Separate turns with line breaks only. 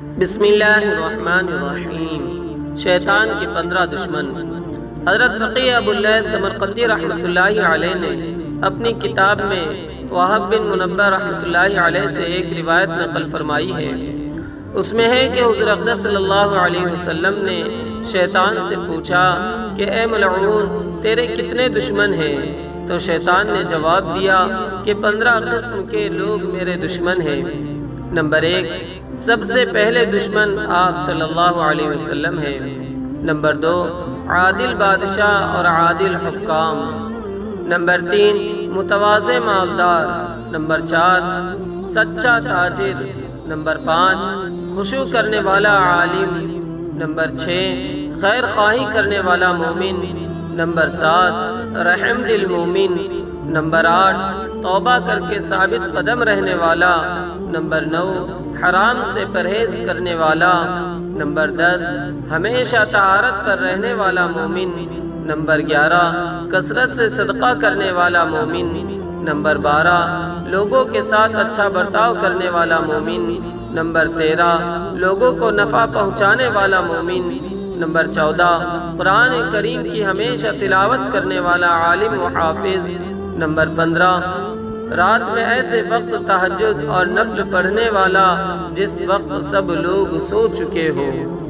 بسم اللہ الرحمن الرحیم۔ شیطان کے 15 دشمن۔ حضرت فقیہ ابو اللیث سمرقندی رحمۃ اللہ علیہ نے اپنی کتاب میں وہب بن منبہ رحمۃ اللہ علیہ سے ایک روایت نقل فرمائی ہے۔ اس میں ہے کہ حضور اقدس صلی اللہ علیہ وسلم نے شیطان سے پوچھا کہ اے ملعون، تیرے کتنے دشمن ہیں؟ تو شیطان نے جواب دیا کہ 15 قسم کے لوگ میرے دشمن ہیں۔ نمبر 1، سب سے پہلے دشمن آپ صلی اللہ علیہ وسلم ہیں۔ نمبر 2، عادل بادشاہ اور عادل حکام۔ نمبر 3، متواضع مالدار۔ نمبر 4، سچا تاجر۔ نمبر 5، خشوع کرنے والا عالم۔ نمبر 6، خیر خواہی کرنے والا مومن۔ نمبر 7، رحم دل مومن۔ نمبر 8، توبہ کر کے ثابت قدم رہنے والا۔ نمبر 9، حرام سے پرہیز کرنے والا۔ نمبر 10، ہمیشہ طہارت پر رہنے والا مومن۔ نمبر 11، کثرت سے صدقہ کرنے والا مومن۔ نمبر 12، لوگوں کے ساتھ اچھا برتاؤ کرنے والا مومن۔ نمبر 13، لوگوں کو نفع پہنچانے والا مومن۔ نمبر 14، قرآن کریم کی ہمیشہ تلاوت کرنے والا عالم و حافظ۔ نمبر 15، رات میں ایسے وقت تہجد اور نفل پڑھنے والا جس وقت سب لوگ سو چکے ہوں۔